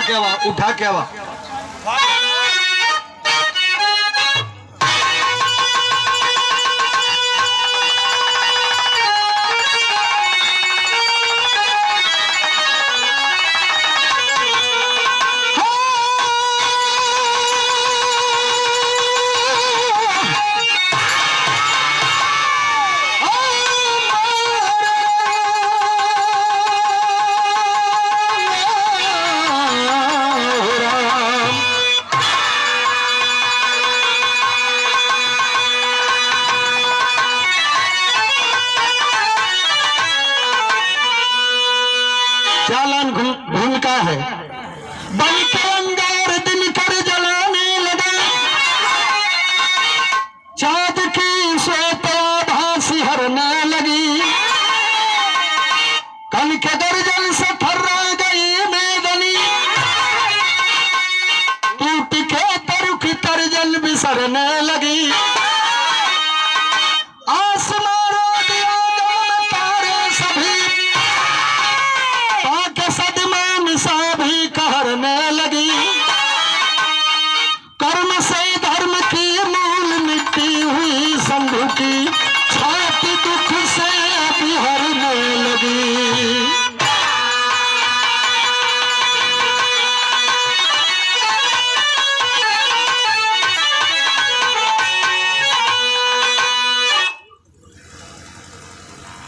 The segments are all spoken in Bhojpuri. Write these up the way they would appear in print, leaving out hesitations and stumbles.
के आवा, उठा के आवा। भूमिका है बन के अंगार दिन कर जलाने लगा, चाँद की श्वेता भासी हरने लगी, कल के दर्जन से थर्रा गई मेदनी, टूट के तरुख तर्जन बिसरने लगी, की छाती दुख से बिहरने लगी।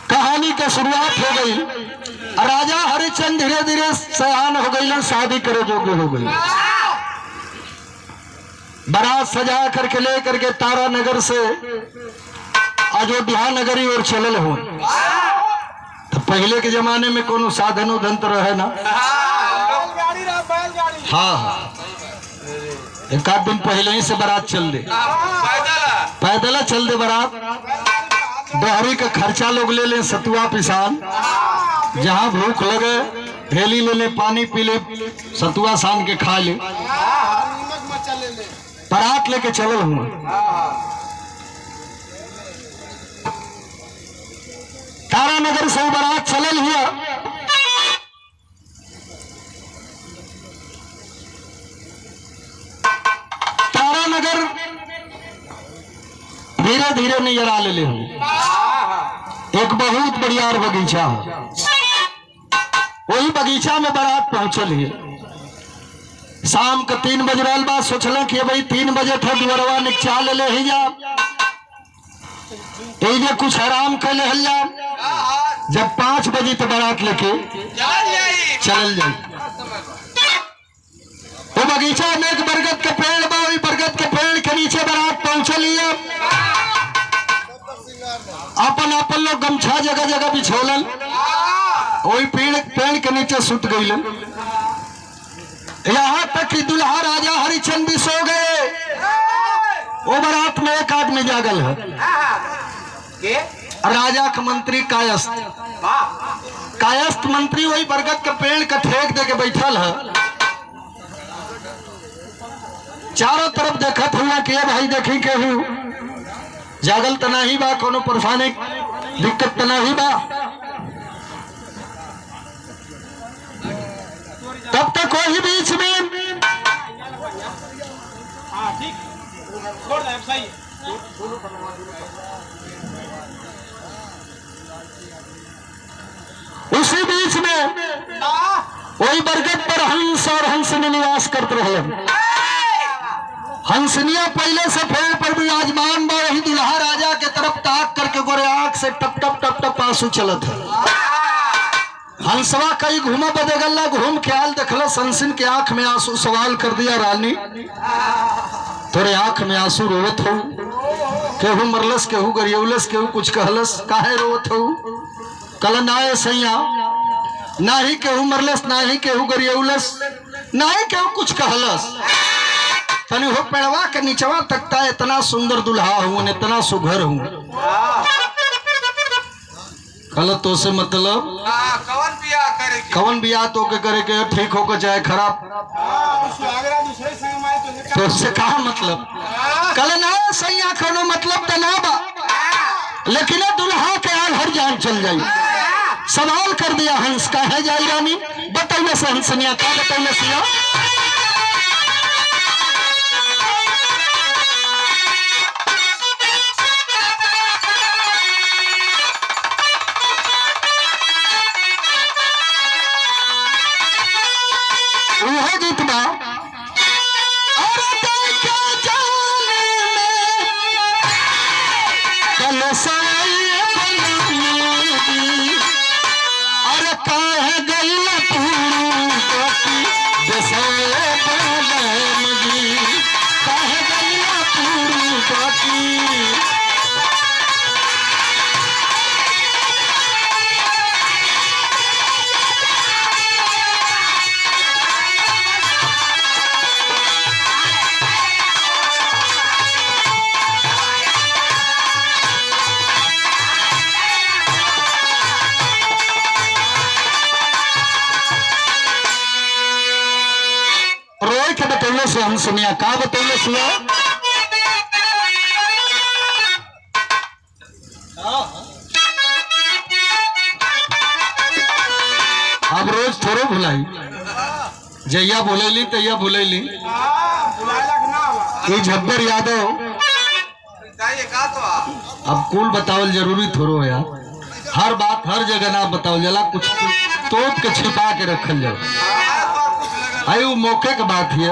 कहानी की शुरुआत हो गई। राजा हरिश्चंद्र धीरे धीरे सयान हो गई, शादी करे जोग्य हो गई। बारात सजा करके ले करके तारा नगर से अयोध्या नगरी और चलल हो। तो पहले के जमाने में कोनो साधन उधन तो रहे ना। हाँ, एक आध दिन पहले ही से बारात चल दे, पैदल चल दे बारात। दोहरी का खर्चा लोग ले ले, सतुआ पिसान, जहाँ भूख लगे थैली ले ले, पानी पी ले, सतुआ सान के खा ले, बारात लेके चलल हूँ। तारा नगर से बारात चलल हुआ। तारा नगर धीरे धीरे नजर आ ले हूँ। एक बहुत बढ़िया बगीचा है, वही बगीचा में बारात पहुंचल है। शाम के 3 बज रहा बा, सोचल कि भाई 3 बजे थे दुअरवा निकचा ले ही जा, ये कुछ आराम कर ले जा। जब 5 बजे तो बारात लेके चल जाए। वो बगीचा में एक बरगद के पेड़ बा, वही बरगद के पेड़ के नीचे बारात पहुंचल। अपन अपन लोग गमछा जगह जगह बिछोलन, वही पेड़ के नीचे सुत गई। यहाँ तक कि दुल्हा राजा हरिश्चंद्र भी सो गए। वो बारात में एक आदमी जागल है, राजा का मंत्री कायस्थ। कायस्थ मंत्री वही बरगद के पेड़ का ठेक दे के बैठल है। चारों तरफ देखत हुआ कि भाई देखी केहू जागल तो नहीं बा, कोनो परेशानी दिक्कत तो नहीं बा। तब तक वही बीच में उसी बीच में वही बरगद पर हंस और हंसनी निवास करते रहे। हंसनिया पहले से पेड़ पर विराजमान बा। वही दुल्हा राजा के तरफ ताक करके गोरे आंख से टप टप टप टप आंसू चलत है। हंसवा कई घूमा बदेगल्ला, घूम ख्याल देखल, हंसिन के आंख में आंसू। सवाल कर दिया, रानी तोरे आंख में आंसू रोवत हो? केहू मरलस, केहू गरियौलस, केहू कुछ कहलस, काहे रोवत हो? कल नाए सैया, ना ही केहू मरलस, ना ही केहू गरियौलस, ना ही केहू कुछ कहलस। तनी हो पेड़वा के नीचवा तकता, इतना सुंदर दुल्हा हूं, इतना सुघर हूं। कल तो से मतलब कवन बिया तो के करे के ठीक होकर चाहे खराब, तो उससे कहा मतलब? कल ना सैया कोनो मतलब तो ना बा, लेकिन दुल्हा के आल हर जान चल जाई। सवाल कर दिया हंस का है जाई रानी बताइए से हंसनिया का बताइए सिया वो गीत बा अरे देखा जाने में कल साए अरे काहे गई तू जैसे मगी काहे गई तू रोए के बतौले से हम सुनिया का बतौले सुनिया अब रोज थोड़ो भुलाई जैया बोलेली तैया बोलेली ये झब्बर यादव अब कुल बतावल जरूरी थोड़ो है यार हर बात हर जगह ना बतावल जाला कुछ तोप के छिपा के रखल जाला आई वो मौके की बात है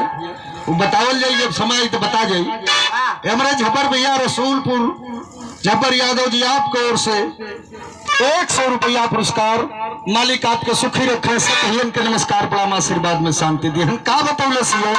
वो बतावल जाए जब समय तो बता जाए हमारे झब्बर भैया रसूलपुर झब्बर यादव जी आपको ओर से 100 रुपया पुरस्कार मालिक आपके सुखी रखे सतहियन के नमस्कार प्रणाम आशीर्वाद में शांति दी हम का बतौले सियो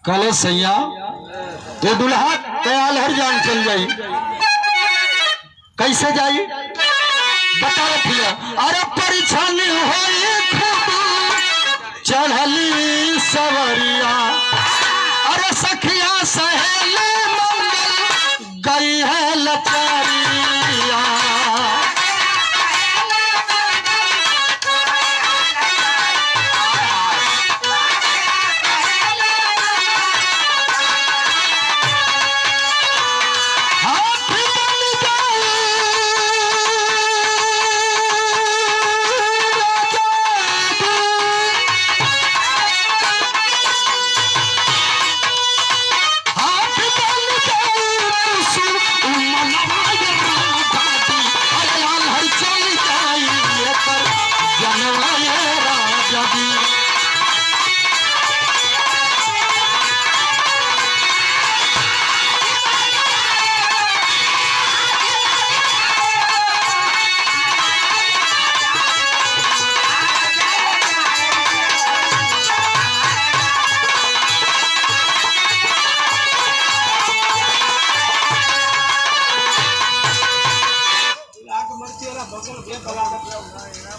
कल सैया ये दुल्हा कयाल हर जान चल जाई कैसे जाई बता रखिया अरे परेशानी होई खूब चढ़ली सवरिया अरे सखिया सहेली मंगल गई है लचारिया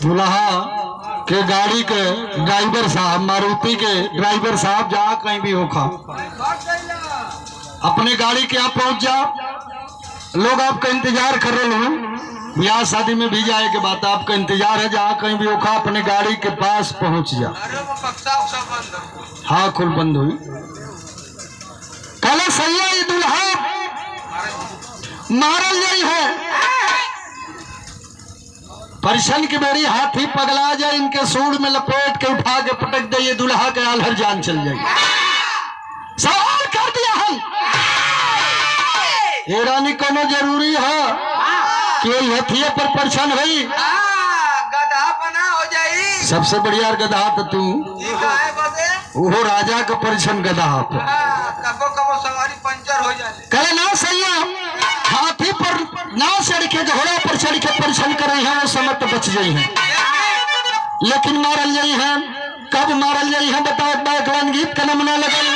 दुल्हा के गाड़ी के ड्राइवर साहब मारुति के ड्राइवर साहब जहाँ कहीं भी होखा अपने गाड़ी के आप पहुंच जाओ लोग आपका इंतजार कर रहे हो ब्याह शादी में भी जाए के बाद आपका इंतजार है जहाँ कहीं भी होखा अपने गाड़ी के पास पहुंच जा हाँ खुल बंद हुई कल सैया दुल्हा मारल जाई है परिशन की बेड़ी हाथी पगला जाए इनके सूंड में लपेट के उठा के पटक दे ये दुल्हा के आलहर जान चल जाए सवाल कर दिया हम ये रानी कोनो जरूरी है कि हथिये पर परिशन हुई गधा बना हो जाई सबसे बढ़िया गधा तो तू वो राजा का परिशन गधा कबो कबो सवारी पंचर हो जाए कहे ना सैया हाथी पर के घोड़ा पर चढ़ के परिछन कर रही है वो समय तो बच गई है, लेकिन मारल गई है। कब मारल गई है बताओ, बैकलाइन गीत का नमूना लगल।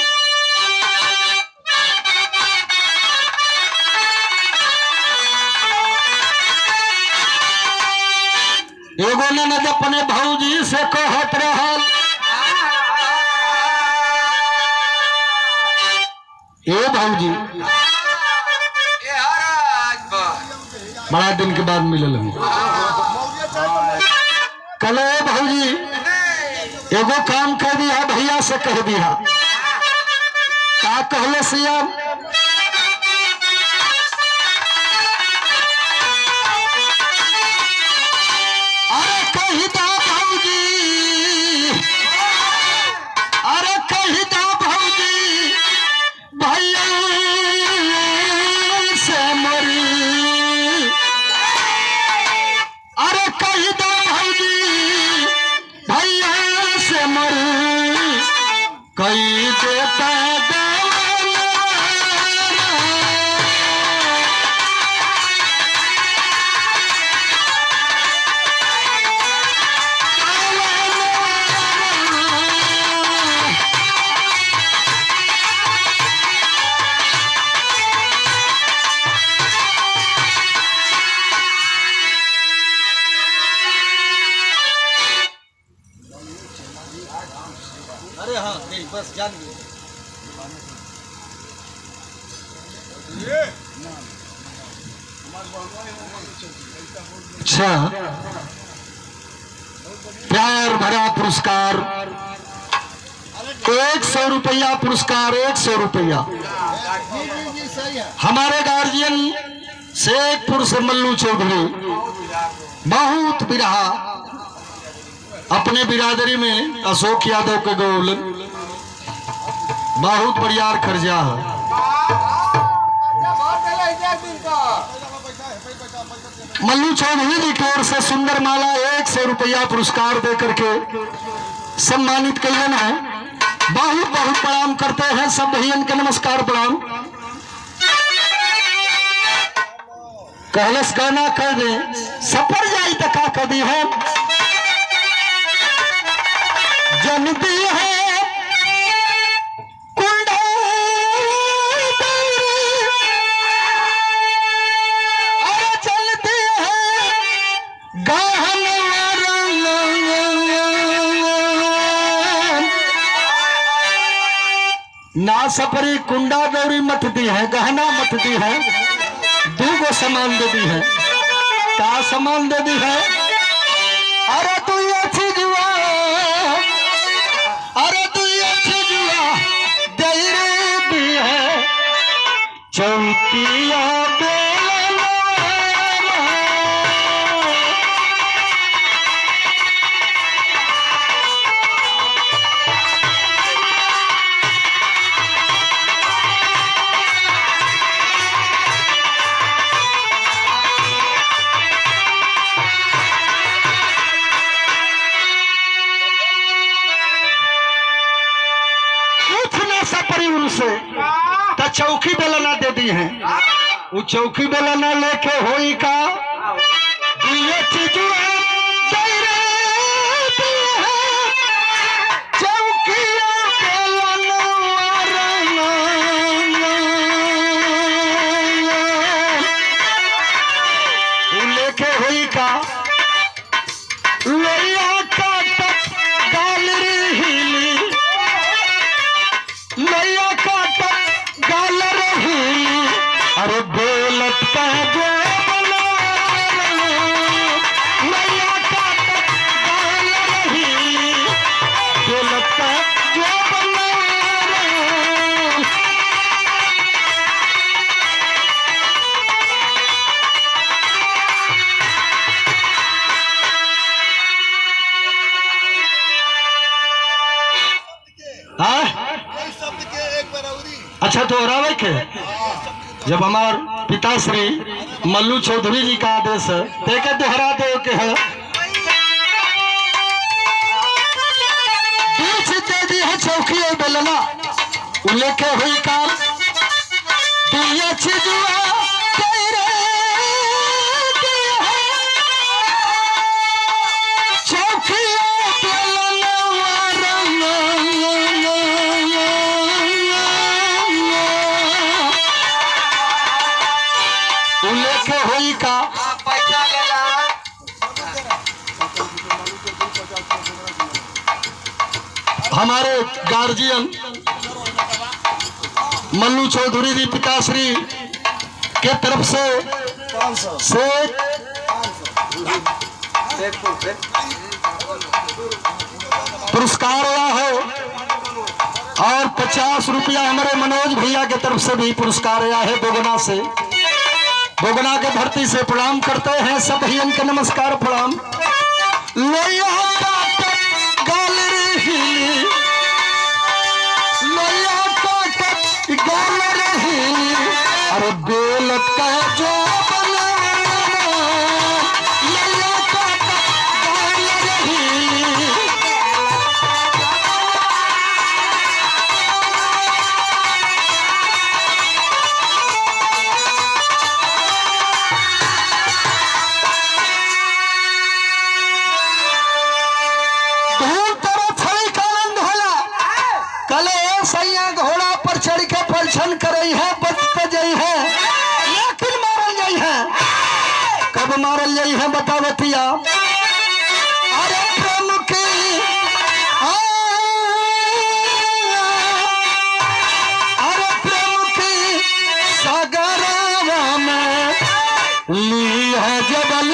एगो ननद अपने भौजी से कहत रहल, ए भौजी बड़ा दिन के बाद मिलल हूँ, कल भौजी एगो काम कर दिया, भैया से कह दिया। का कहले सिया, अरे कही दा भौजी, अरे कही दा भौजी भैया से मरी, अरे कही दा भौजी भैया से मरी, कई देता अरे हाँ नहीं बस जान गए। अच्छा, प्यार भरा पुरस्कार 100 रुपया, पुरस्कार 100 रुपया हमारे गार्जियन शेखपुर से मल्लू चौधरी, बहुत बिरहा अपने बिरादरी में अशोक यादव के गोल, बहुत बढ़िया खर्चा है। मल्लू चौधरी जी की ओर से सुंदर माला 100 रुपया पुरस्कार दे करके सम्मानित कयन है। बहुत बहुत प्रणाम करते हैं सब भैया के, नमस्कार प्रणाम। कहलस गाना कह दे सफर जाई तो का कदी है, जनती है कुंडा और चलती है गाहन ना सफरी कुंडा गौरी मथती है, गहना मथती है, दूगो सामान दे दी है। का सामान दे दी है, अरे तू अच्छी जुआ, अरे तू अच्छी जुआ दे दी है, चौकिया से तो चौकी बेलना दे दी है। वो चौकी बेलना लेके होई का ये चीजुआ चौकिया बेलना वो लेके होई का लोया का गाल हिली, लोया गाल रही, अरे बोलत का जो मैया का गाल रही, बोलत का जो अच्छा तो रावल के जब हमार पिताश्री मल्लू चौधरी जी का आदेश है देखे दोहरा दे के है, बीच दे दी है चौकी और बेलना लेके हुई काम दिया छिजुआ तेरे हमारे गार्जियन मल्लू चौधरी जी पिताश्री के तरफ से 500 से पुरस्कार आया है और 50 रुपया हमारे मनोज भैया के तरफ से भी पुरस्कार आया है बोगना से। बोगना के धरती से प्रणाम करते हैं सब भैया के नमस्कार प्रणाम। लोया काटत गाल रे हिली, लोया काटत गाल रे हिली, अरे बेलत का जो बनवा, लोया काटत गाल रे हिली। सैया घोड़ा पर चढ़ के परिछन करई है, बचते जई है, लेकिन मारल जई है। कब मारल जई है बतावतिया, अरे प्रेम की अरे प्रेम की सागरवा में ली है जबल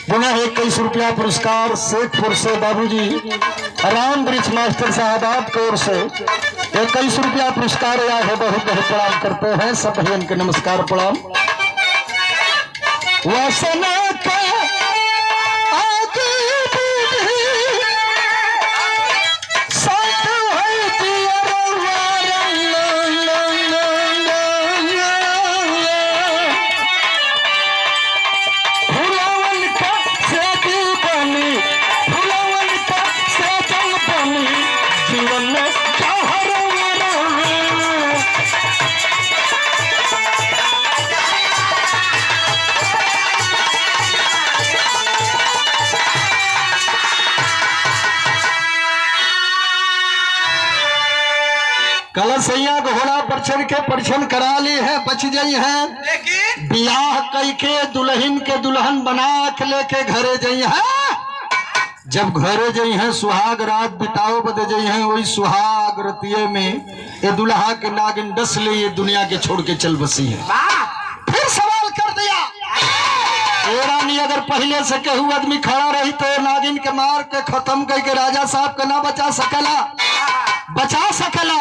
पुनः 21 रुपया पुरस्कार शेखपुर से बाबूजी राम वृक्ष मास्टर साहब आपकी ओर से 21 रुपया पुरस्कार आया है। बहुत बहुत प्रणाम करते हैं सब भैया के नमस्कार प्रणाम। वासना का कल सैया घोड़ा पर चढ़ के परिछन करा ली है, बच गई है, लेकिन बियाह कई के दुल्हन के दुल्हन बना के लेके घरे जई है। जब घरे जई है सुहाग रात बिताओ बदे जई है, वही सुहाग रतिये में ये दुल्हा के नागिन डस ले ये दुनिया के छोड़ के चल बसी है। फिर सवाल कर दिया, ए रानी अगर पहले से कहू आदमी खड़ा रही तो नागिन के मार के खत्म करके राजा साहब के ना बचा सकला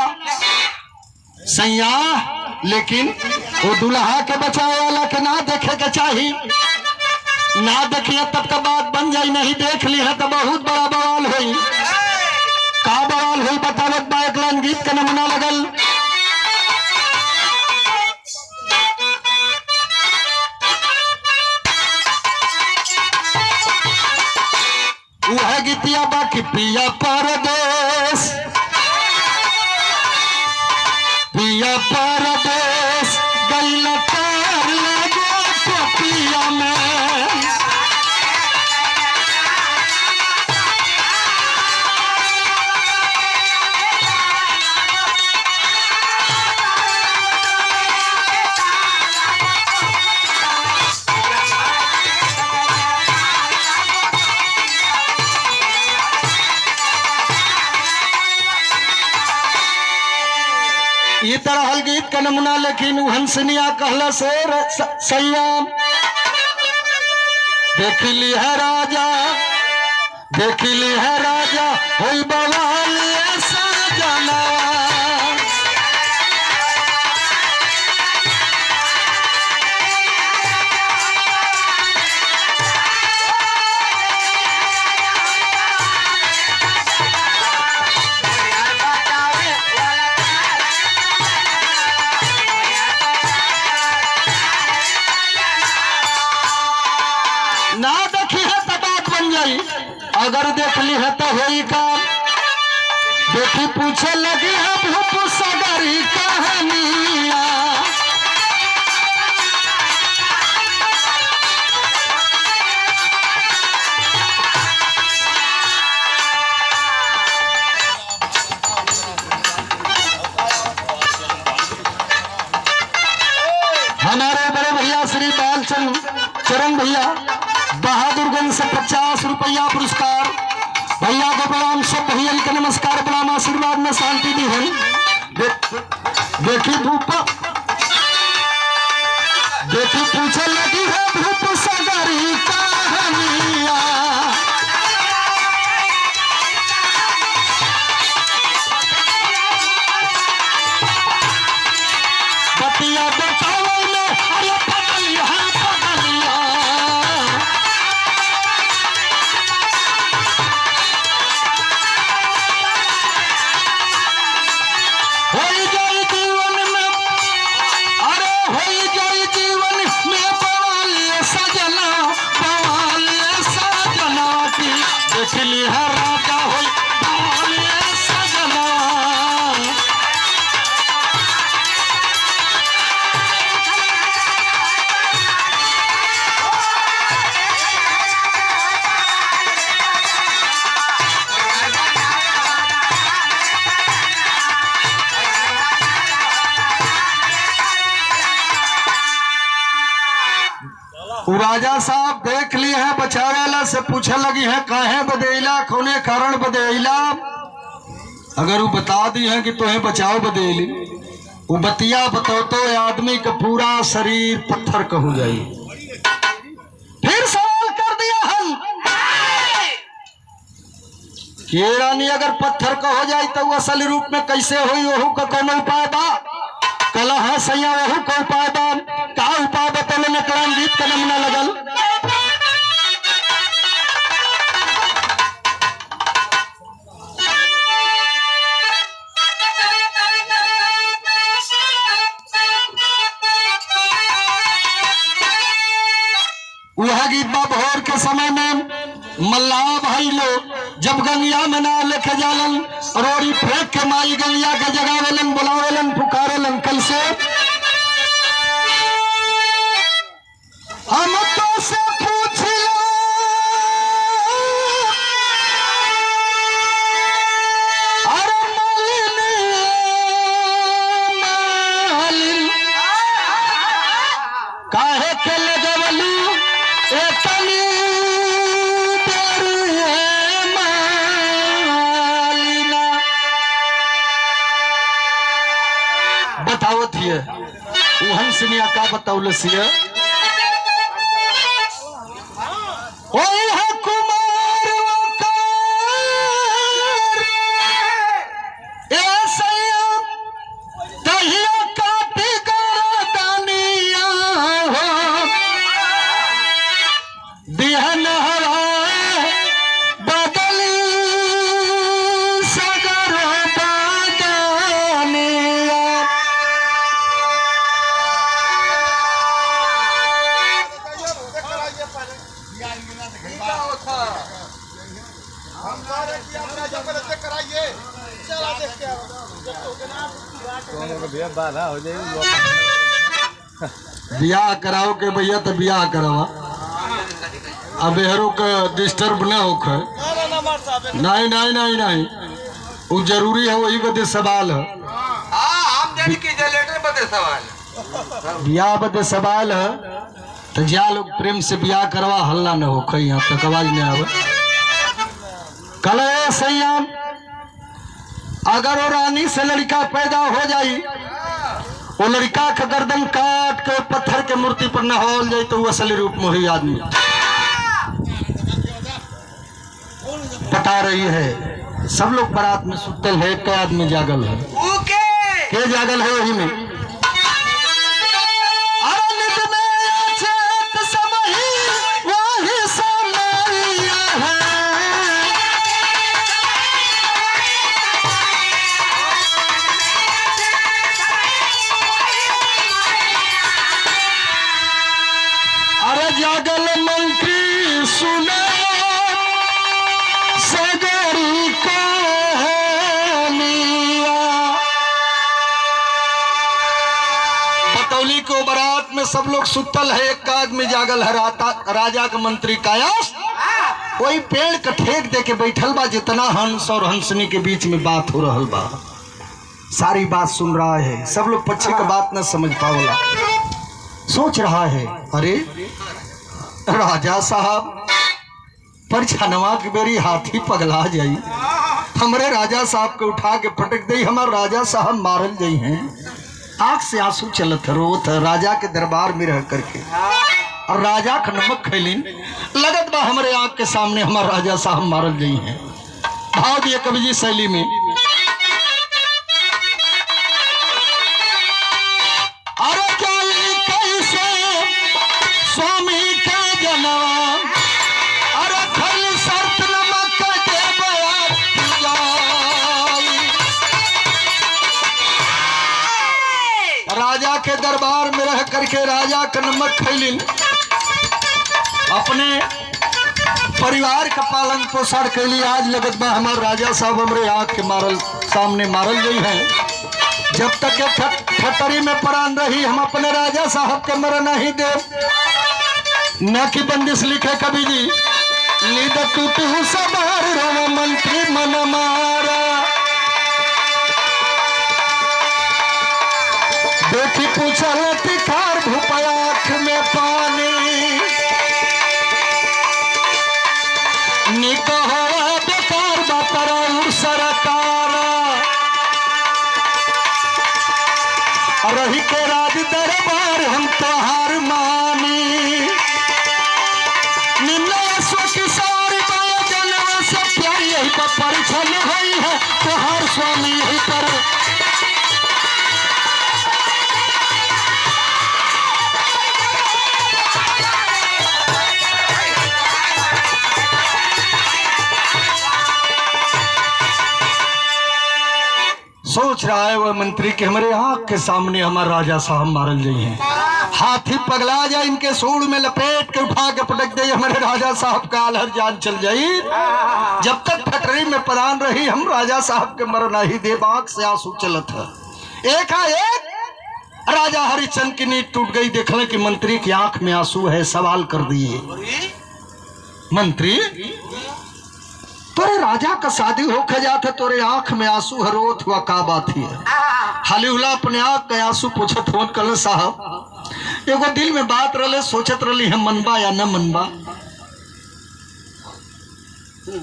सैया, लेकिन वो दुल्हा के बचावे वाला के ना देखे के चाहिए। ना देखिए तब तो बात बन जाई, नहीं देख ली है तो बहुत बड़ा बवाल हुई। का बवाल हुई बतावत बा, एक लाइन गीत का नमूना लगल। वह गीतिया बाकी पिया परदेश, पिया परदेश गइल तार लगो टोपिया में। ये तरह गीत का नमूना, लेकिन हंसनिया कहला से सैया देख ली है राजा, देख ली है राजा होई बवाल सजना। अगर देख ली है तो होई का देखी पूछे लगी है भूप सगरी कहानिया हमारे बड़े भैया श्री बालचंद चरण भैया बहादुरगंज से 50 रुपया पुरस्कार भैया को प्रणाम। सब भैया के नमस्कार प्रणाम आशीर्वाद में शांति दी है। देखी धूप देखी पूछे लगी है धूप सगरी कहानिया बतिया बताओ में अरे पगलिया पगलिया होई जाई जीवन में अरे होई जाई जीवन में पवालिए सजना की देखली है राजा होई पवालिए सजना राजा साहब देख लिए हैं बचावेला से पूछे लगी है काहे बदेला कौने कारण बदेला अगर वो बता दी है कि तुम्हें बचाओ बदेली वो बतिया बताओ तो आदमी का पूरा शरीर पत्थर का हो जाए। फिर सवाल कर दिया हम कि ये रानी अगर पत्थर का हो जाए तो वो असल रूप में कैसे हुई वहू का कौन उपाय बा कला है सैया वहू का उपाय बा का उपाय बतौले ने कलाम गीत का नमूना लगल वह गीत बा भोर के समय में मल्लाह भाई लोग जब गंगिया में नाव लेके जालन रोड़ी फेंक के माई गंगिया के जगावेलन बुलावेलन पुकारेलन कैसे हम तो से पूछ लो अरे मालिन काहे के लगवलू एतनी देर है मालिना बतावत हिय वो हंसनिया का बताउलसिया ओए है कुमार वकार ऐसा दहिया काटी गरदनिया हो बिहन हवा बदली सगर बदनिया बाधा हो जाएगी ब्याह कराओ के भैया तो ब्याह करवा अब एहरो का डिस्टर्ब ना होखे नहीं नहीं नहीं नहीं वो जरूरी है वही बदे सवाल है हम जानी कि जनरेटर बदे सवाल ब्याह बदे सवाल है तो जा लोग प्रेम से ब्याह करवा हल्ला न होखे यहाँ तक आवाज नहीं आवे कल सैयाम अगर वो रानी से लड़का पैदा हो जाई वो लड़का का गर्दन काट के पत्थर के मूर्ति पर नहौल जाए तो वो असली रूप में हुई आदमी पटा रही है। सब लोग बारात में सुतल है कई आदमी जागल है के जागल है वही में जागल मंत्री सुने बतौली को बारात में सब लोग सुतल है, एक आदमी जागल है, राजा का मंत्री कायास वही पेड़ का ठेक दे के बैठल बा, जितना हंस और हंसनी के बीच में बात हो रहल बा, सारी बात सुन रहा है। सब लोग पक्षी का बात न समझ पावला, सोच रहा है अरे राजा साहब परछनवा की बेरी हाथी पगला जाई, हमरे राजा साहब के उठा के पटक दई, हमारे राजा साहब मारल गई हैं। आंख से आंसू चलत रोत राजा के दरबार में रह करके, और राजा का नमक खैलिन, लगत बा हमारे आंख के सामने हमारे राजा साहब मारल गई हैं। भाव दिए कवि जी शैली में, अरे कैसे स्वामी का जनवा, अरे खल शर्त नमक दे राजा के दरबार में रह करके राजा का नमक खैलिन, अपने परिवार का पालन पोषण के लिए। आज लगत बा हमारे राजा साहब हमरे आँख के सामने मारल गई हैं। जब तक ठटरी में प्राण रही हम अपने राजा साहब के मर नहीं दे। न की बंदिश लिखे कवि जी, नींद टूटू सवार रहो मंत्री मन मारा, बेटी पूछल तिखार भूपया आँख में पानी, निकहो बेकार बतरा सरकार, रही के राज दरबार हम तोहार मानी, किशोर जनवा से प्यार यही पर परिछन हुई है, तोहार स्वामी यही पर। सोच रहा है वह मंत्री के हमारे आंख के सामने हमारे राजा साहब मारल गई हैं। हाथी पगला जाए, इनके सूढ़ में लपेट के उठा के पटक दे, हमारे राजा साहब का आलहर जान चल जाई। जब तक ठटरी में परान रही हम राजा साहब के मर नहीं दे, आंख से आंसू चलत है। एकाएक राजा हरिचंद की नींद टूट गई, देखने कि मंत्री की आंख में आंसू है। सवाल कर दिए, मंत्री तोरे राजा का शादी होके जाते, तोरे आंख में आंसू हरोत हुआ का बात है? हाली उला अपने आंख के आंसू पूछत हो। कल साहब एगो दिल में बात रले, सोचत रही है मनबा या न मनबा,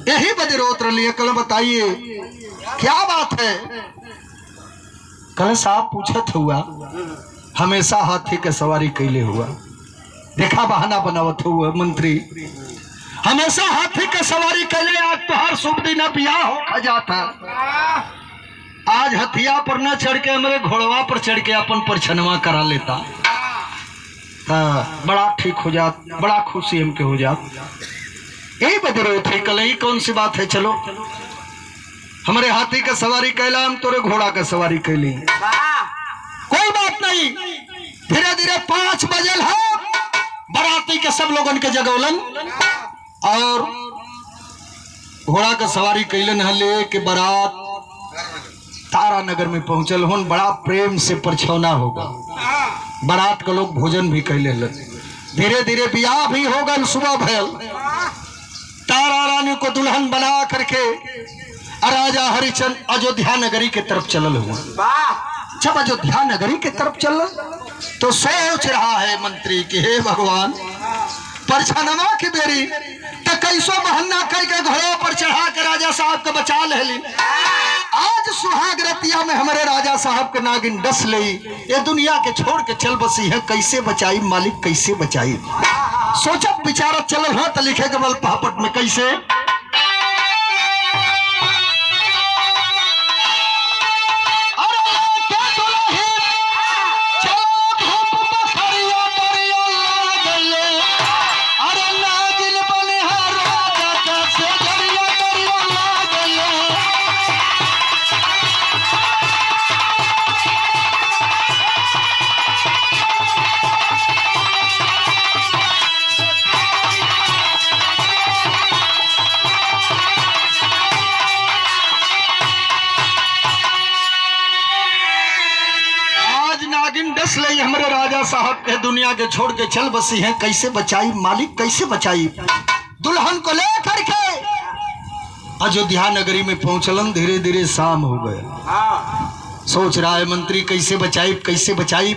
यही बदे रोत रही है। कल बताइए क्या बात है? कल साहब पूछत हुआ, हमेशा हाथी के सवारी कैले हुआ, देखा बहाना बनावत हुआ मंत्री, हमेशा हाथी के सवारी कैले, आज तो हर शुभ दिन बियाह हो जाता, आज हथिया पर न चढ़ के हमारे घोड़वा पर चढ़ के अपन परछनवा करा लेता, बड़ा ठीक हो जात, बड़ा खुशी हमके हो जात। यही बदरो थे कल, ही कौन सी बात है? चलो हमारे हाथी का सवारी कैला, हम तोरे घोड़ा का सवारी कैली, कोई बात नहीं। धीरे धीरे 5 बजल है, बराती के सब लोगन के जगौलन और घोड़ा का सवारी कैलन हले के बारात तारा नगर में पहुंचल होन। बड़ा प्रेम से परछौना होगा, बारात के लोग भोजन भी कैले। धीरे धीरे ब्याह भी होगा। सुबह भयल तारा रानी को दुल्हन बना करके राजा हरिचंद अयोध्या नगरी के तरफ चलल हुआ। जब अयोध्या नगरी के तरफ चल तो सोच रहा है मंत्री कि हे भगवान, परछनवा की बेरी तो कैसो बहन्ना कई के घोड़े पर चढ़ा के राजा साहब को बचा ले। आज सुहाग रतिया में हमारे राजा साहब के नागिन डस ले, ये दुनिया के छोड़ के चल बसी है, कैसे बचाई मालिक, कैसे बचाई? सोचत विचारत चलल हो तो लिखे के बल पापट में कैसे, भाई हमारे राजा साहब के दुनिया के छोड़ के चल बसी हैं, कैसे बचाई मालिक, कैसे बचाई। दुल्हन को लेकर के अयोध्या नगरी में पहुंचलन। धीरे धीरे शाम हो गया। सोच रहा है मंत्री कैसे बचाई, कैसे बचाई।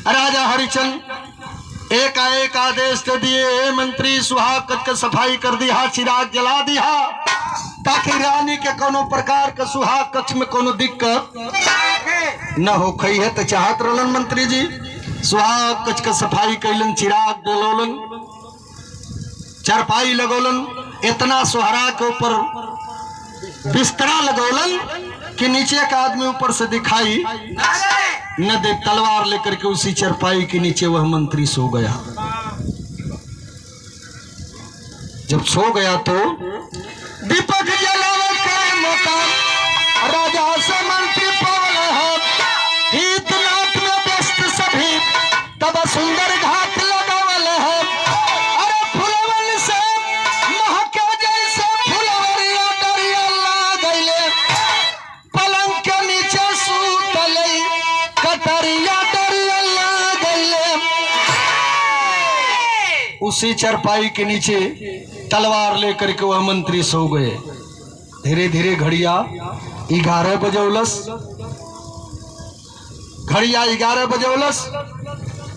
राजा हरिचंद एकाएक आदेश दे दिए, मंत्री सुहाग कच के सफाई कर दिया, चिराग जला दिया, ताकि रानी के कोनो प्रकार का सुहाग कक्ष में कोनो दिक्कत न हो। खई है तो चाहत रहलन मंत्री जी। सुहाग कच के सफाई कैलन, चिराग डलोलन, चरपाई लगोलन, इतना सुहरा के ऊपर बिस्तरा लगोलन कि नीचे का आदमी ऊपर से दिखाई न दे। तलवार लेकर के उसी चरपाई के नीचे वह मंत्री सो गया। जब सो गया तो दीपक जलावे के मौका राजा से मंत्री पवल है, हित नाट में व्यस्त सभी तब सुंदर घाट लगावल है। अरे फुलवन से महके जैसे फुलवरिया डरिया लागले, पलंग के नीचे सूतले कटरिया डरिया लागले। उसी चरपाई के नीचे तलवार लेकर के वह मंत्री सो गए। धीरे धीरे घड़िया 11 बजौलस, घड़िया 11 बजौलस।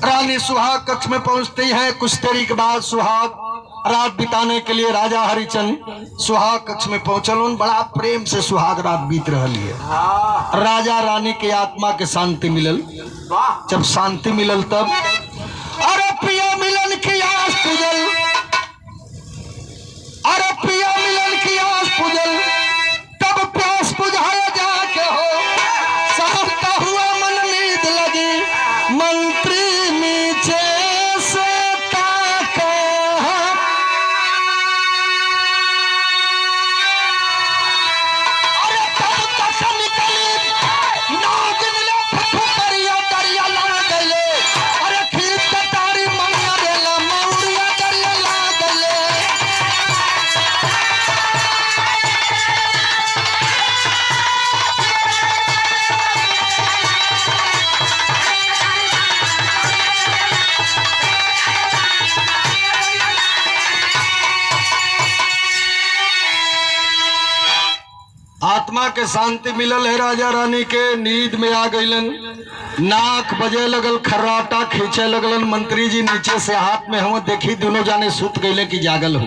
रानी सुहाग कक्ष में पहुंचती है। कुछ देरी के बाद सुहाग रात बिताने के लिए राजा हरिचंद सुहाग कक्ष में पहुंचल। बड़ा प्रेम से सुहाग रात बीत रही है। राजा रानी के आत्मा के शांति मिलल। जब शांति मिलल तब अरे प्रिय मिलन की आस पूजल, अरे प्रिय मिलन की आस पूजल, तब प्यास बुझाया जाके हो। सहता हुआ मन नींद लगी, मंत्री नीचे से ताके। अरे तब तक निकली नागिन ले फुफरिया दरिया ला गले। अरे खींच कटारी मंगिया देला मौरिया दरिया ला गले। आत्मा के शांति मिलल है। राजा रानी के नींद में आ गईलन। नाक बजे लगल, खर्राटा खींचे लगलन। मंत्री जी नीचे से हाथ में हो देखी, दोनों जाने सुत गईले कि जागल हो।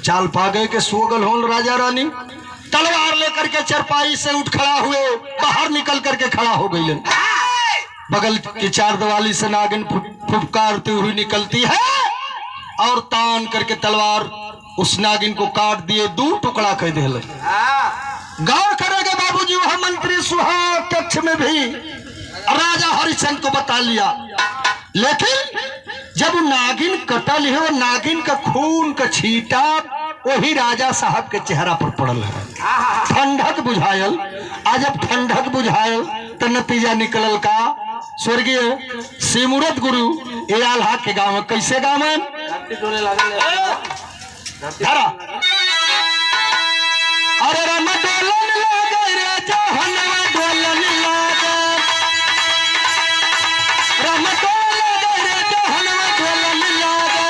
चाल पा गए के सोगल हो। राजा रानी तलवार लेकर के चरपाई से उठ खड़ा हुए, बाहर निकल करके खड़ा हो गईलन। बगल की चार दीवाली से नागिन फुफकारती हुई निकलती है और तान करके तलवार उस नागिन को काट दिए, 2 टुकड़ा कर दे। गौर करेंगे बाबूजी, वह मंत्री सुहाग कक्ष में भी राजा हरिचंद को बता लिया। लेकिन जब नागिन कटल है, वो नागिन का खून का छींटा वही राजा साहब के चेहरा पर पड़ल है। ठंडक बुझायल। आज जब ठंडक बुझायल तो नतीजा निकलल का स्वर्गीय सिमुरत गुरु ए आल्हा के गांव में। कैसे गांव में धरा अरे राम डोलन लागे रे जहनवा डोलन लागे, राम डोलन लागे रे जहनवा डोलन लागे।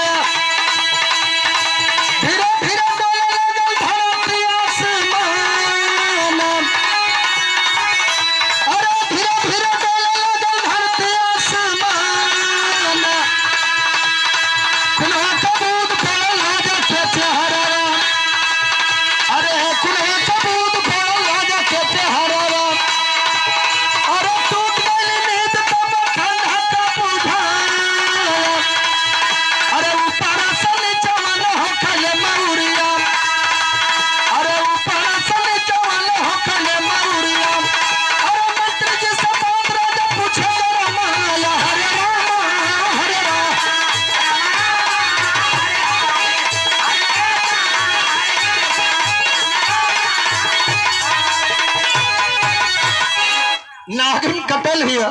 धीरे धीरे डोलन लागे धरती आसमान, अरे धीरे धीरे डोलन लागे धरती आसमान। कुन्हा कबूत फैल राजा के चेहरा, अरे कुन्हा कबूत फैल राजा के चेहरा। अरे टूट गई नींद तब ठंडा का बुझाया, अरे ऊपर से नीचे वाले हो खले मऊरिया, अरे ऊपर से नीचे वाले हो खले मऊरिया। अरे मंत्री जी से बात राजा पूछे रामाया, हरे राम हरे राम। नागिन कटल हिया,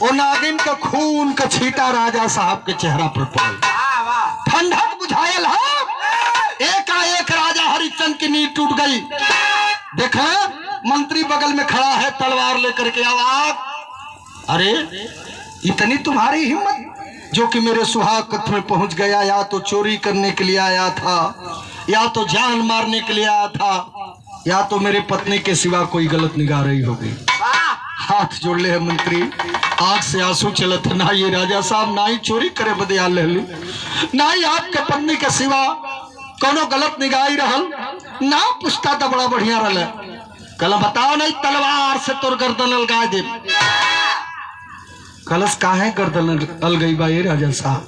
वो नागिन का खून का छींटा राजा साहब के चेहरा पर पड़ल। ठंडक बुझायल है। एकाएक राजा हरिचंद की नींद टूट गई। देखा मंत्री बगल में खड़ा है तलवार लेकर के। आवाज अरे इतनी तुम्हारी हिम्मत जो कि मेरे सुहाग कक्ष में पहुंच गया, या तो चोरी करने के लिए आया था, या तो जान मारने के लिए आया था, या तो मेरे पत्नी के सिवा कोई गलत निगाह रही होगी। हाथ जोड़ ले है मंत्री, आंख से आंसू चलत है। ना ये राजा साहब ना ही चोरी करे बदया ले ली, ना ही आपके पत्नी के सिवा कोनो गलत निगाही रहल, ना पूछता तो बड़ा बढ़िया रहा। कल बताओ नहीं तलवार से तोर गर्दन अलगा दे। कलश काहे गर्दन अल गई बा ये राजा साहब?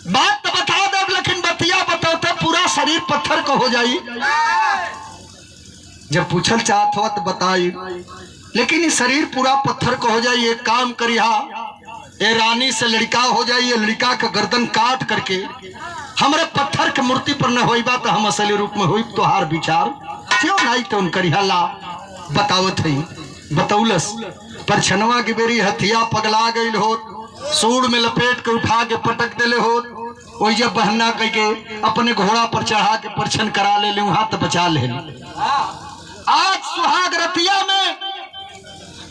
बात तो बता दे, लेकिन बतिया बताते पूरा शरीर पत्थर को हो जाई। जब पूछल चाहत हो तो बताई, लेकिन ये शरीर पूरा पत्थर को हो जाई। एक काम करिया, ये रानी से लड़का हो जाई, ये लड़का का गर्दन काट करके हमारे पत्थर के मूर्ति पर न होई बा तो हम असली रूप में हुई तो हार विचार क्यों नहीं तो उन करिया ला बतावत है। बतौलस पर छनवा की बेरी हथिया पगला गई हो, सूर में लपेट के उठा के पटक दिले हो, वही जब बहना कह के अपने घोड़ा पर चढ़ा के परछन करा ले वहां तो बचा ले। आज सुहाग रतिया में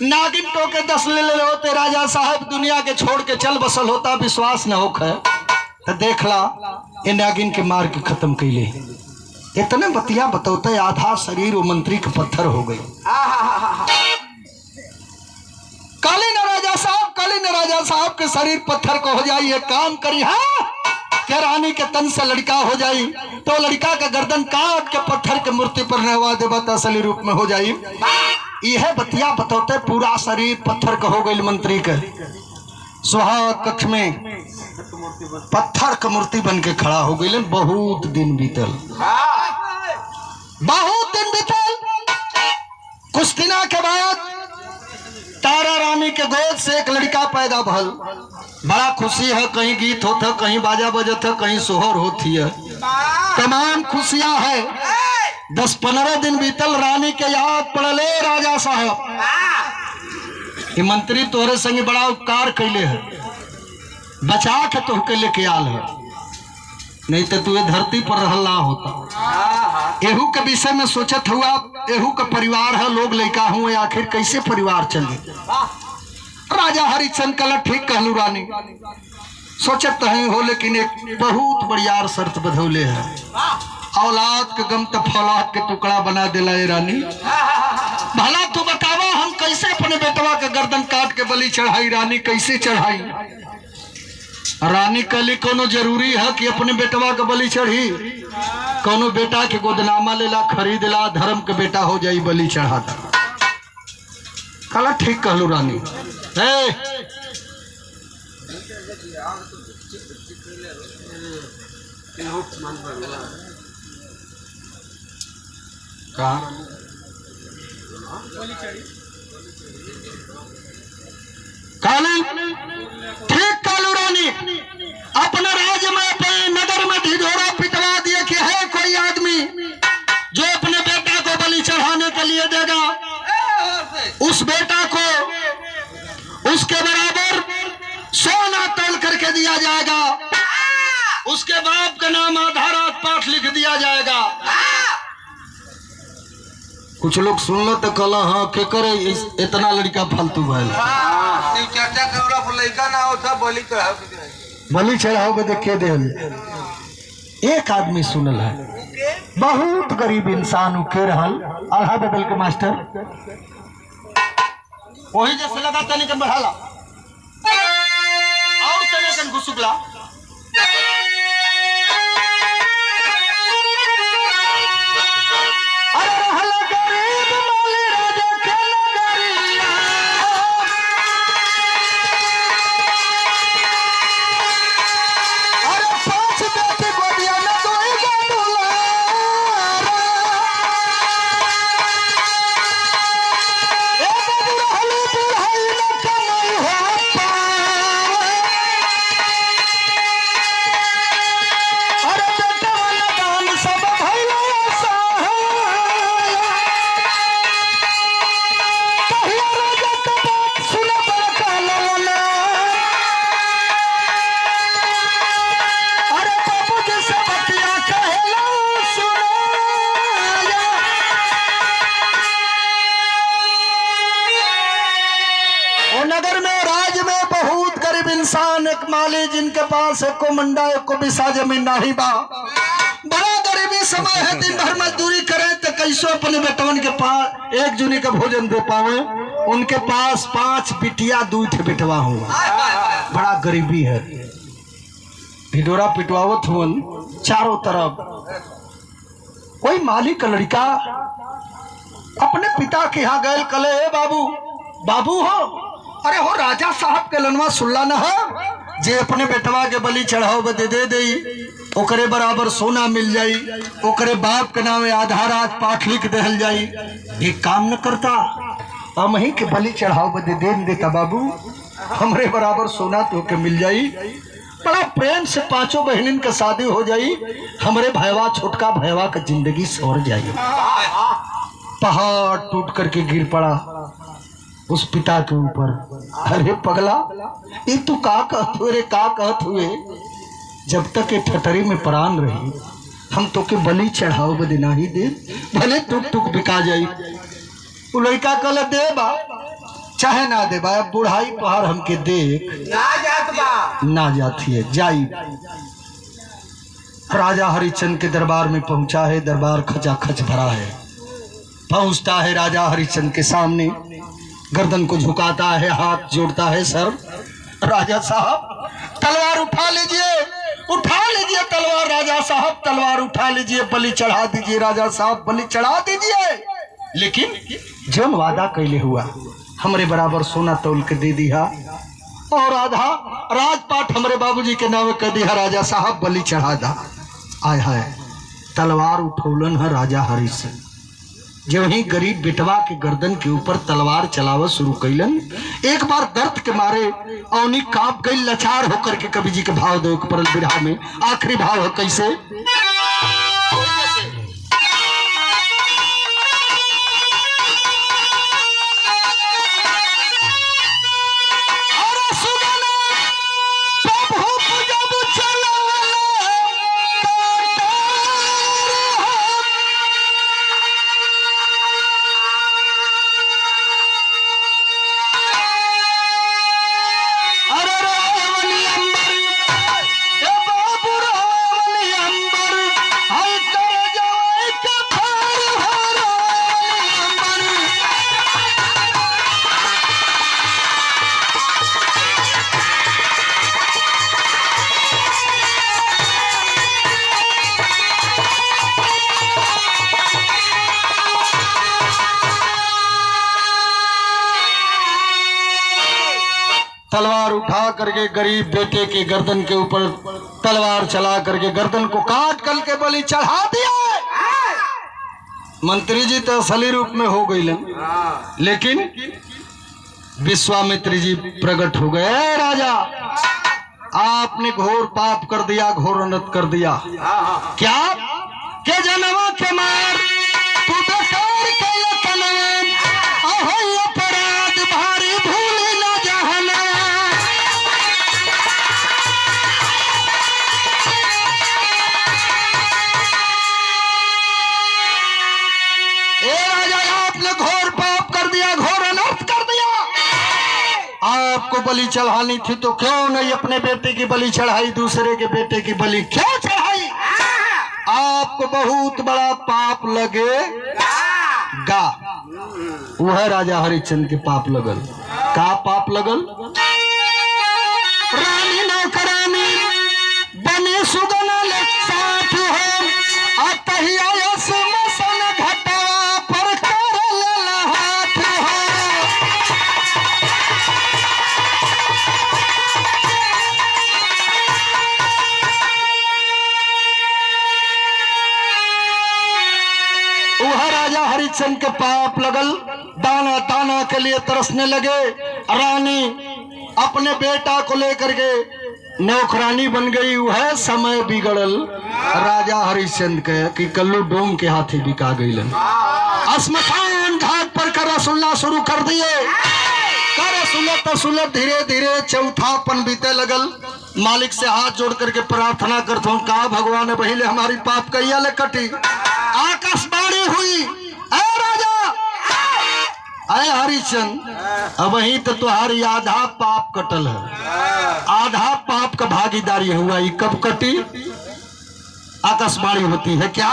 नागिन टोके 10 ले होते, राजा साहब दुनिया के छोड़ के चल बसल होता, विश्वास न होखे तो देख ला ये नागिन के मार के खत्म कैले। इतने बतिया बतौते आधा शरीर वो मंत्री के पत्थर हो गई। काली न राजा साहब के शरीर पत्थर को हो जाई। एक काम करी, हाँ क्या रानी के तन से लड़का हो जाई तो लड़का का गर्दन काट के पत्थर के मूर्ति पर नहवा देबा तो असली रूप में हो जाई। यह बतिया बतौते पूरा शरीर पत्थर का हो गई मंत्री के। सुहाग कक्ष में पत्थर का मूर्ति बन के खड़ा हो गई। बहुत दिन बीतल, कुछ दिना के बाद तारा रानी के गोद से एक लड़का पैदा भल। बड़ा खुशी है, कहीं गीत होता, कहीं बाजा बजत है, कहीं सोहर होती है, तमाम खुशियां है। 10-15 दिन बीतल, रानी के याद पड़ले राजा साहब ये मंत्री तोहरे संगे बड़ा उपकार कैले है, बचा के तोहके लेके आल है, नहीं तो तू धरती पर रहला होता। एहू के विषय में सोचत हुआ, एहू का परिवार है, लोग लड़का हुए, आखिर कैसे परिवार चले। राजा हरिचंद कल ठीक कहलू रानी, सोचत नहीं हो, लेकिन एक बहुत बढ़िया शर्त बधौले है। औलाद के गम तो फौलाद के टुकड़ा बना दिला ये रानी। भला तू बतावा हम कैसे अपने बेटवा के गर्दन काट के बलि चढ़ाई? रानी कैसे चढ़ाई? रानी कली कोनो जरूरी है कि अपने बेटवा के बलि चढ़ी? कोनो बेटा के गोदनामा लेला, खरीदला, धर्म के बेटा हो जाई, बलि चढ़ा दा। कला ठीक कहलू रानी। काली ठीक कालू रानी अपने राज्य में, अपने नगर में ढिढोरा पिटवा दिए कि है कोई आदमी जो अपने बेटा को बलि चढ़ाने के लिए देगा, उस बेटा को उसके बराबर सोना तोल करके दिया जाएगा, उसके बाप का नाम आधार पाठ लिख दिया जाएगा। कुछ लोग सुन लो तो कल हाँ के करे इतना लड़का फालतू भैल। बलि चढ़ाओ के दे। एक आदमी सुनल है, बहुत गरीब इंसान उके रहल, आधा बदल के मास्टर वही जैसे लगा तनिकन बढ़ाला और तनिकन घुसुकला, माली जिनके पास एको मंडा एको बिसा जमीन नहीं बा, बड़ा गरीबी समय है, दिन भर मजदूरी करे तो कैसो अपने बेटवन के पास एक जूनी का भोजन दे पावे। उनके पास 5 बिटिया 2 बेटवा हुआ, बड़ा गरीबी है। भिडोरा पिटवावत हुन चारों तरफ। कोई मालिक का लड़का अपने पिता के यहाँ गए, कले ए बाबू बाबू हो, अरे हो राजा साहब के लनवा सुल्ला न हो जे अपने बेटवा के बलि चढ़ाओ बदे दे दे, ओकरे बराबर सोना मिल जाई, ओकरे बाप के नामे आधा रात पाठ लिख दहल जाई। एक काम न करता, हम ही के बलि चढ़ाओ बदे दे देता बाबू, हमरे बराबर सोना तो के मिल जाई, बड़ा प्रेम से 5 बहनिन का शादी हो जाई, हमरे भैया छोटका भैया का जिंदगी सवर जाई। पहाड़ टूट करके गिर पड़ा उस पिता के ऊपर। अरे पगला, ये तू का कहत हुए रे, का कहत हुए? जब तक ये ठटरी में प्राण रही हम तो के बलि चढ़ाओ बदे नहीं दे, भले टुक टुक बिका जाई। वो लड़का कल दे बा चाहे ना दे बा, अब बुढ़ाई पहाड़ हमके देख ना जाती है जाई। राजा हरिश्चंद्र के दरबार में पहुंचा है, दरबार खचाखच भरा है। पहुंचता है राजा हरिश्चंद्र के सामने, गर्दन को झुकाता है, हाथ जोड़ता है। सर राजा साहब तलवार उठा लीजिए तलवार, राजा साहब तलवार उठा लीजिए, बलि चढ़ा दीजिए राजा साहब, बलि चढ़ा दीजिए। लेकिन जौन वादा कैले हुआ हमरे बराबर सोना तौल के दे दिया और आधा राजपाट हमरे बाबूजी के नाम कर दिया, राजा साहब बलि चढ़ा दा। आय हाय, तलवार उठौलन है राजा हरिश्चंद्र। जब ही गरीब बेटवा के गर्दन के ऊपर तलवार चलावत शुरू कैलन, एक बार दर्द के मारे औनी कांप गई, लाचार होकर के कवि जी के भाव दो पर बिरहा में आखिरी भाव है कैसे? तलवार उठा करके गरीब बेटे के गर्दन के ऊपर तलवार चला करके गर्दन को काट करके बलि चढ़ा दिया। मंत्री जी तो असली रूप में हो गई, लेकिन विश्वामित्र जी प्रकट हो गए। राजा आपने घोर पाप कर दिया, घोर अनर्थ कर दिया। क्या के जनवा के मार तू बेकार के तनवन, अहोई अपराध भारी भूल न जहना। ए राजा, आपने घोर पाप कर दिया, घोर अनर्थ कर दिया। आपको बलि चढ़ानी थी तो क्यों नहीं अपने बेटे की बलि चढ़ाई, दूसरे के बेटे की बलि क्यों चढ़ाई? आपको बहुत बड़ा पाप लगेगा। वह राजा हरिश्चंद्र के पाप लगल। का पाप लगल? रानी नौकरानी बने सुगन साथ हो, अतहिया मसन घटवा पर कर लेला हाथ हो। वह राजा हरिश्चंद्र के पाप लगल, दाना दाना के लिए तरसने लगे। रानी अपने बेटा को लेकर के नौकरानी बन गई। वह समय बिगड़ल राजा हरिश्चंद्र के कि कल्लू डोम के हाथी बिका गई। स्मशान घाट पर कर रसुल्ला शुरू कर दिए। कर सुलत धीरे धीरे चौथापन बीते लगल। मालिक से हाथ जोड़ करके प्रार्थना करता हूँ, कहा भगवान बहिले हमारी पाप कैया ले कटी। आकाशवाणी हुई, ऐ राजा, ऐ हरिश्चंद्र, अब वही तो तुम्हारी आधा पाप कटल है। आधा पाप का भागीदारी हुआ। ये कब कटी? आकाशवाणी होती है क्या?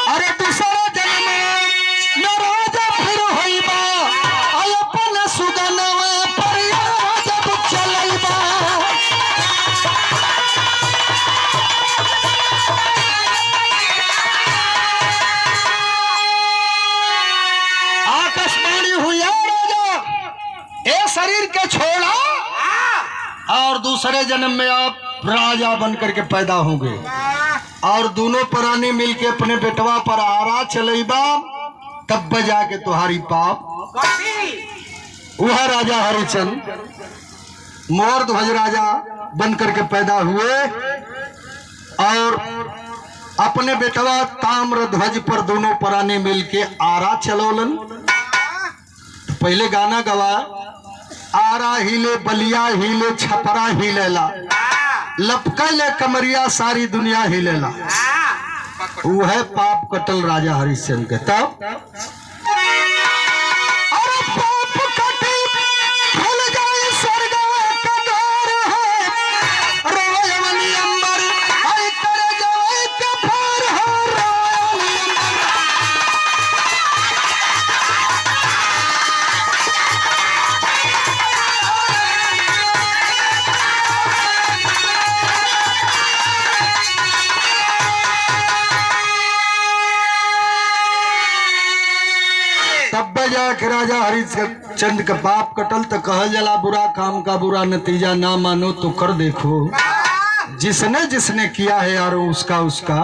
अरे दूसरा जन्म में राजा फिर होइबा, अपन सुगनवा पर जब चलैबा। आकाशवाणी हुई राजा, ए शरीर के छोड़ा और दूसरे जन्म में आप राजा बन करके पैदा होंगे और दोनों प्राणी मिलके अपने बेटवा पर आरा चलेबा, तब बजा के तुम्हारी पाप। वह राजा हरिचंद मोर ध्वज राजा बन करके पैदा हुए और अपने बेटवा ताम्र ध्वज पर दोनों प्राणी मिलके आरा चलोलन। तो पहले गाना गवा, आरा हिले बलिया हिले छपरा हिलेला, लपकले कमरिया सारी दुनिया हिलेला। वह पाप कटल राजा हरिश्चंद्र के। तब अरे पाप कटी भूल जाए स्वर्ग का द्वार है, रोयवनी अंबर आई करे जाए के पार है, रोयवनी तब जाके राजा हरिश्चंद्र का पाप कटल। तो कहल जला बुरा काम का बुरा नतीजा ना मानो तो कर देखो, जिसने जिसने किया है यार उसका उसका।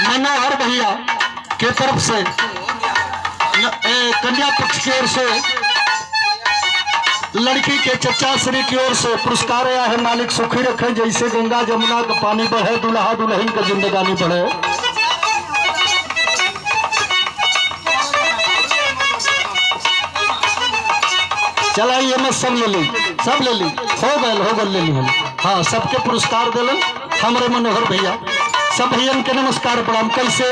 मनोहर भैया के तरफ से कन्या पक्ष की ओर से लड़की के चचा श्री की ओर से पुरस्कार आया है। मालिक सुखी रखे, जैसे गंगा जमुना का पानी बढ़े, दुल्हा दुल्हन का जिंदगानी बढ़े। चलाइए मैं सब ले ली, सब ले ली, हो गए ले ली हम। हाँ, सबके पुरस्कार दिलन हमारे मनोहर भैया। सब भैया के नमस्कार प्रणाम। कैसे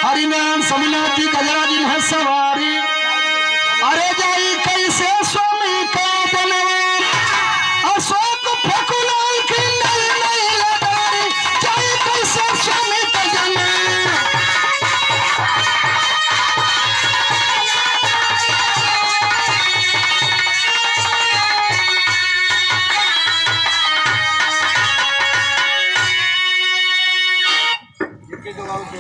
हरिनाम समिनाथी गजरा दिन है सवारी। अरे जाई कैसे